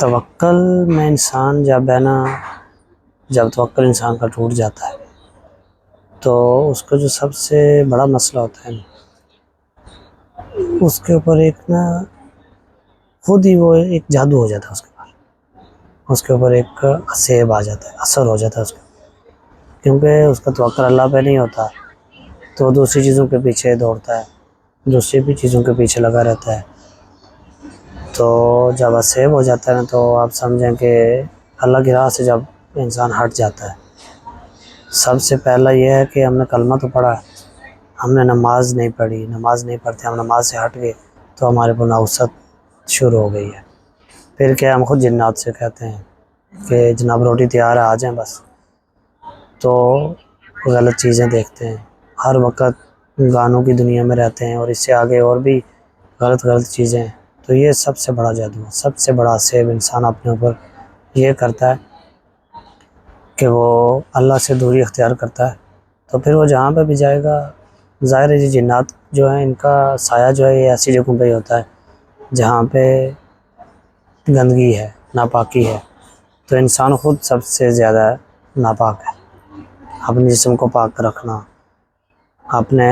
توکل میں انسان جب توکل انسان کا ٹوٹ جاتا ہے تو اس کا جو سب سے بڑا مسئلہ ہوتا ہے اس کے اوپر ایک خود ہی وہ ایک جادو ہو جاتا ہے اس کے اوپر ایک عصیب آ جاتا ہے، اثر ہو جاتا ہے اس کا، کیونکہ اس کا توکل اللہ پہ نہیں ہوتا تو دوسری چیزوں کے پیچھے دوڑتا ہے، دوسری بھی چیزوں کے پیچھے لگا رہتا ہے۔ تو جب عصیب ہو جاتا ہے تو آپ سمجھیں کہ اللہ کی راہ سے جب انسان ہٹ جاتا ہے، سب سے پہلا یہ ہے کہ ہم نے کلمہ تو پڑھا، ہم نے نماز نہیں پڑھی، نماز نہیں پڑھتے، ہم نماز سے ہٹ گئے تو ہمارے کو نوست شروع ہو گئی ہے۔ پھر کیا ہم خود جنات سے کہتے ہیں کہ جناب روٹی تیار ہے آ جائیں بس، تو غلط چیزیں دیکھتے ہیں، ہر وقت گانوں کی دنیا میں رہتے ہیں، اور اس سے آگے اور بھی غلط چیزیں ہیں۔ تو یہ سب سے بڑا جادو ہے، سب سے بڑا عصیب انسان اپنے اوپر یہ کرتا ہے کہ وہ اللہ سے دوری اختیار کرتا ہے۔ تو پھر وہ جہاں پہ بھی جائے گا، ظاہر ہے جنات جو ہیں ان کا سایہ جو ہے یہ ایسی جگہوں پہ ہی ہوتا ہے جہاں پہ گندگی ہے، ناپاکی ہے، تو انسان خود سب سے زیادہ ناپاک ہے۔ اپنے جسم کو پاک رکھنا، اپنے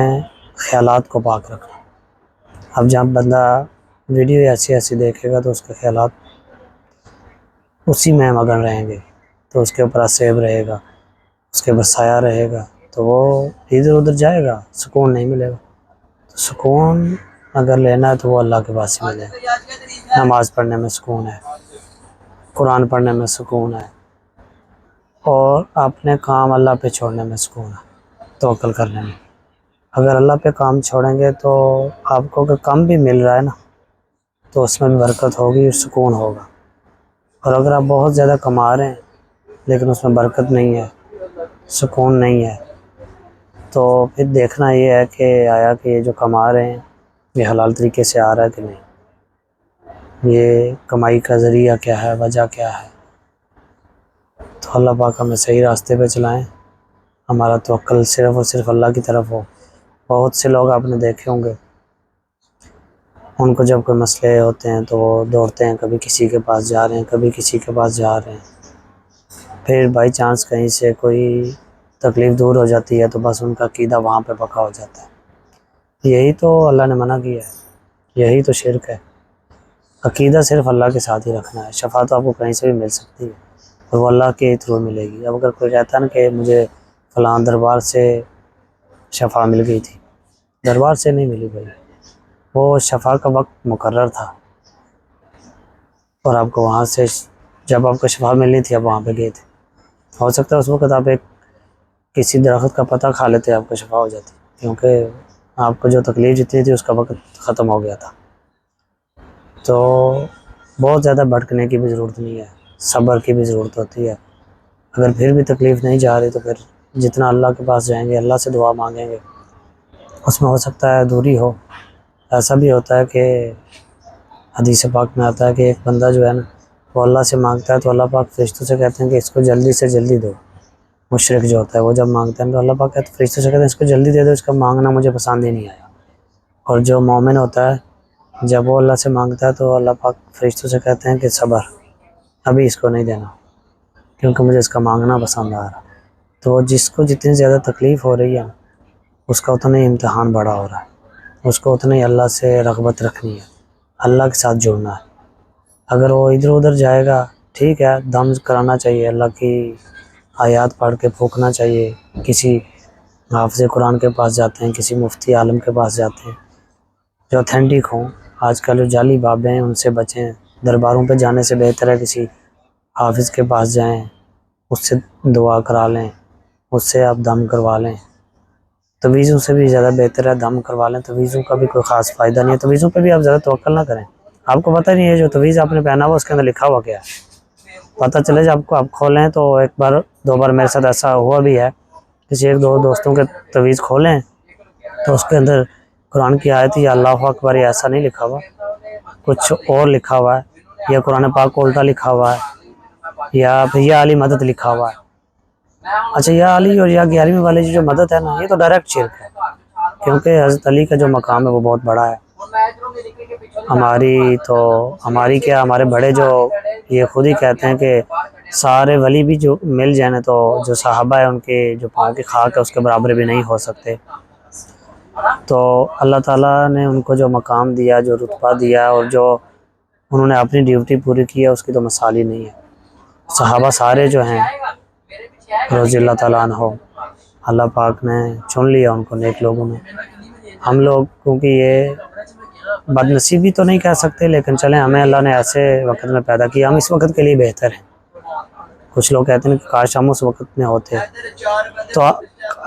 خیالات کو پاک رکھنا۔ اب جب بندہ ویڈیو ایسی دیکھے گا تو اس کے خیالات اسی میں مگن رہیں گے، تو اس کے اوپر عصیب رہے گا، اس کے اوپر سایہ رہے گا، تو وہ ادھر ادھر جائے گا، سکون نہیں ملے گا۔ تو سکون اگر لینا ہے تو وہ اللہ کے پاس ہی ملے گا۔ نماز پڑھنے میں سکون ہے، قرآن پڑھنے میں سکون ہے، اور اپنے کام اللہ پہ چھوڑنے میں سکون ہے، توکل کرنے میں۔ اگر اللہ پہ کام چھوڑیں گے تو آپ کو اگر کم بھی مل رہا ہے نا تو اس میں بھی برکت ہوگی اور سکون ہوگا، اور اگر آپ بہت زیادہ کما رہے ہیں لیکن اس میں برکت نہیں ہے، سکون نہیں ہے، تو پھر دیکھنا یہ ہے کہ آیا کہ یہ جو کما رہے ہیں یہ حلال طریقے سے آ رہا ہے کہ نہیں، یہ کمائی کا ذریعہ کیا ہے، وجہ کیا ہے۔ تو اللہ پاک ہمیں صحیح راستے پہ چلائیں، ہمارا توکل صرف اور صرف اللہ کی طرف ہو۔ بہت سے لوگ آپ نے دیکھے ہوں گے، ان کو جب کوئی مسئلے ہوتے ہیں تو وہ دوڑتے ہیں، کبھی کسی کے پاس جا رہے ہیں، کبھی کسی کے پاس جا رہے ہیں، پھر بائی چانس کہیں سے کوئی تکلیف دور ہو جاتی ہے تو بس ان کا عقیدہ وہاں پہ پکا ہو جاتا ہے۔ یہی تو اللہ نے منع کیا ہے، یہی تو شرک ہے۔ عقیدہ صرف اللہ کے ساتھ ہی رکھنا ہے۔ شفا تو آپ کو کہیں سے بھی مل سکتی ہے اور وہ اللہ کے تھرو ملے گی۔ اب اگر کوئی کہتا ہے نا کہ مجھے فلاں دربار سے شفا مل گئی تھی، دربار سے نہیں ملی بھائی، وہ شفا کا وقت مقرر تھا، اور آپ کو وہاں سے جب آپ کو شفا ملنی تھی آپ وہاں پہ گئے تھے، ہو سکتا ہے اس وقت آپ ایک کسی درخت کا پتہ کھا لیتے آپ کو شفا ہو جاتی، کیونکہ آپ کو جو تکلیف جتنی تھی اس کا وقت ختم ہو گیا تھا۔ تو بہت زیادہ بھٹکنے کی بھی ضرورت نہیں ہے، صبر کی بھی ضرورت ہوتی ہے۔ اگر پھر بھی تکلیف نہیں جا رہی تو پھر جتنا اللہ کے پاس جائیں گے، اللہ سے دعا مانگیں گے، اس میں ہو سکتا ہے دوری ہو۔ ایسا بھی ہوتا ہے کہ حدیث پاک میں آتا ہے کہ ایک بندہ جو ہے نا وہ اللہ سے مانگتا ہے تو اللہ پاک فرشتوں سے کہتے ہیں کہ اس کو جلدی سے جلدی دو۔ مشرک جو ہوتا ہے وہ جب مانگتا ہے تو اللہ پاک کہتے ہیں، فرشتوں سے کہتے ہیں اس کو جلدی دے دو، اس کا مانگنا مجھے پسند ہی نہیں آیا۔ اور جو مومن ہوتا ہے جب وہ اللہ سے مانگتا ہے تو اللہ پاک فرشتوں سے کہتے ہیں کہ صبر، ابھی اس کو نہیں دینا کیونکہ مجھے اس کا مانگنا پسند آ رہا۔ تو جس کو جتنی زیادہ تکلیف ہو رہی ہے اس کا اتنا ہی امتحان بڑا ہو رہا ہے، اس کو اتنا ہی اللہ سے رغبت رکھنی ہے، اللہ کے ساتھ جڑنا ہے۔ اگر وہ ادھر ادھر جائے گا، ٹھیک ہے دم کرانا چاہیے، اللہ کی آیات پڑھ کے پھونکنا چاہیے، کسی حافظ قرآن کے پاس جاتے ہیں، کسی مفتی عالم کے پاس جاتے ہیں جو اتھینٹک ہوں۔ آج کل جو جعلی بابیں ہیں ان سے بچیں، درباروں پہ جانے سے بہتر ہے کسی حافظ کے پاس جائیں، اس سے دعا کرا لیں، اس سے آپ دم کروا لیں۔ تویزوں سے بھی زیادہ بہتر ہے دم کروا لیں، تویزوں کا بھی کوئی خاص فائدہ نہیں ہے، تویزوں پہ بھی آپ زیادہ توکل نہ کریں۔ آپ کو پتہ نہیں ہے جو تویز آپ نے پہنا ہوا اس کے اندر لکھا ہوا کیا ہے، پتہ چلے جب آپ کو آپ کھولیں تو ایک بار دو بار میرے ساتھ ایسا ہوا بھی ہے، کسی ایک دو دوستوں کے تویز کھولیں تو اس کے اندر قرآن کی آیت یا اللہ اکبر یا ایسا نہیں لکھا ہوا، کچھ اور لکھا ہوا ہے، یا قرآن پاک کو الٹا لکھا ہوا ہے، یا پھر یا علی مدد لکھا ہوا ہے۔ اچھا یا علی اور یا 11ویں والے جو مدد ہے نا یہ تو ڈائریکٹ شرک ہے، کیونکہ حضرت علی کا جو مقام ہے وہ بہت بڑا ہے، ہماری کیا، ہمارے بڑے جو یہ خود ہی کہتے ہیں کہ سارے ولی بھی جو مل جائیں تو جو صحابہ ہیں ان کے جو پاؤں کی خاک ہے اس کے برابر بھی نہیں ہو سکتے. تو اللہ تعالیٰ نے ان کو جو مقام دیا، جو رتبہ دیا، اور جو انہوں نے اپنی ڈیوٹی پوری کی ہے، اس کی تو مثال ہی نہیں ہے. صحابہ سارے جو ہیں رضی اللہ تعالیٰ عنہ، اللہ پاک نے چن لیا ان کو نیک لوگوں میں. ہم لوگ کیونکہ یہ بد نصیبی تو نہیں کہہ سکتے، لیکن چلیں ہمیں اللہ نے ایسے وقت میں پیدا کیا، ہم اس وقت کے لیے بہتر ہیں. کچھ لوگ کہتے ہیں کہ کاش ہم اس وقت میں ہوتے. تو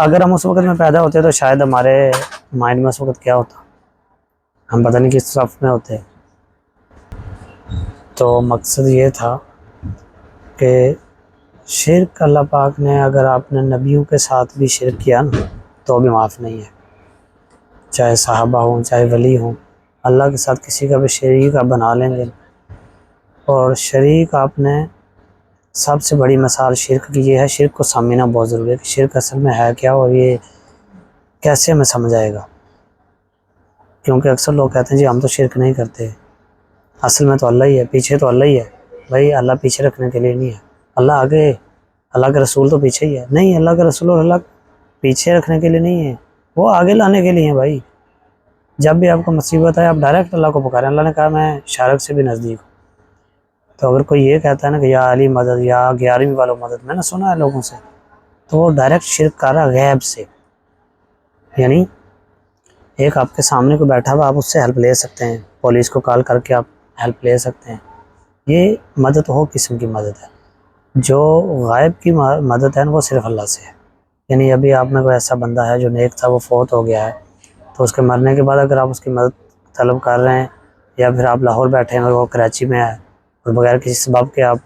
اگر ہم اس وقت میں پیدا ہوتے تو شاید ہمارے مائنڈ میں اس وقت کیا ہوتا، ہم پتہ نہیں کس صف میں ہوتے. تو مقصد یہ تھا کہ شرک اللہ پاک نے، اگر آپ نے نبیوں کے ساتھ بھی شرک کیا نا تو بھی معاف نہیں ہے. چاہے صحابہ ہوں، چاہے ولی ہوں، اللہ کے ساتھ کسی کا بھی شریک آپ بنا لیں گے. اور شریک آپ نے، سب سے بڑی مثال شرک کی یہ ہے. شرک کو سمجھنا بہت ضروری ہے کہ شرک اصل میں ہے کیا اور یہ کیسے ہمیں سمجھ آئے گا. کیونکہ اکثر لوگ کہتے ہیں جی ہم تو شرک نہیں کرتے، اصل میں تو اللہ ہی ہے، پیچھے تو اللہ ہی ہے. بھائی اللہ پیچھے رکھنے کے لیے نہیں ہے، اللہ آگے، اللہ کے رسول تو پیچھے ہی ہے. نہیں، اللہ کے رسول اور اللہ پیچھے رکھنے کے لیے نہیں ہے، وہ آگے لانے کے لیے ہیں. بھائی جب بھی آپ کو مصیبت ہے آپ ڈائریکٹ اللہ کو پکاریں. اللہ نے کہا میں شارک سے بھی نزدیک ہوں. تو اگر کوئی یہ کہتا ہے نا کہ یا علی مدد، یا 11ویں والوں مدد، میں نے سنا ہے لوگوں سے، تو وہ ڈائریکٹ شرک کر رہا غیب سے. یعنی ایک آپ کے سامنے کو بیٹھا ہوا، آپ اس سے ہیلپ لے سکتے ہیں، پولیس کو کال کر کے آپ ہیلپ لے سکتے ہیں. یہ مدد ہو قسم کی مدد ہے. جو غائب کی مدد ہے نا وہ صرف اللہ سے ہے. یعنی ابھی آپ میں کوئی ایسا بندہ ہے جو نیک تھا، وہ فوت ہو گیا ہے، تو اس کے مرنے کے بعد اگر آپ اس کی مدد طلب کر رہے ہیں، یا پھر آپ لاہور بیٹھے ہیں اور وہ کراچی میں ہے اور بغیر کسی سبب کے آپ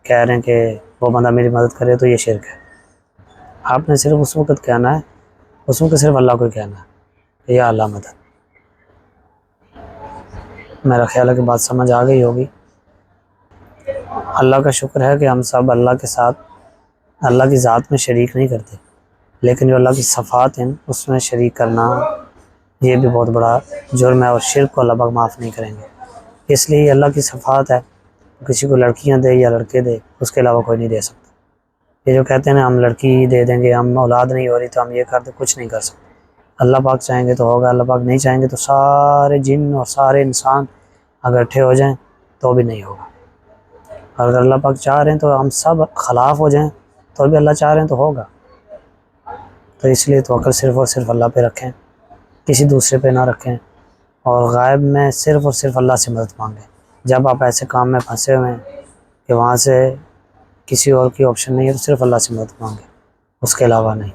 کہہ رہے ہیں کہ وہ بندہ میری مدد کرے، تو یہ شرک ہے. آپ نے صرف اس وقت کہنا ہے، اس وقت صرف اللہ کو کہنا ہے کہ یا اللہ مدد. میرا خیال ہے کہ بات سمجھ آ گئی ہوگی. اللہ کا شکر ہے کہ ہم سب اللہ کے ساتھ اللہ کی ذات میں شریک نہیں کرتے، لیکن جو اللہ کی صفات ہیں اس میں شریک کرنا یہ بھی بہت بڑا جرم ہے، اور شرک کو اللہ پاک معاف نہیں کریں گے. اس لیے اللہ کی صفات ہے، کسی کو لڑکیاں دے یا لڑکے دے، اس کے علاوہ کوئی نہیں دے سکتا. یہ جو کہتے ہیں نا ہم لڑکی دے دیں گے، ہم اولاد نہیں ہو رہی تو ہم یہ کر دیں، کچھ نہیں کر سکتے. اللہ پاک چاہیں گے تو ہوگا، اللہ پاک نہیں چاہیں گے تو سارے جن اور سارے انسان اکٹھے ہو جائیں تو بھی نہیں ہوگا. اور اگر اللہ پاک چاہ رہے ہیں تو ہم سب خلاف ہو جائیں تو بھی اللہ چاہ رہے ہیں تو ہوگا. تو اس لیے توکل صرف اور صرف اللہ پہ رکھیں، کسی دوسرے پہ نہ رکھیں، اور غائب میں صرف اور صرف اللہ سے مدد مانگیں. جب آپ ایسے کام میں پھنسے ہوئے ہیں کہ وہاں سے کسی اور کی آپشن نہیں ہے تو صرف اللہ سے مدد مانگیں، اس کے علاوہ نہیں.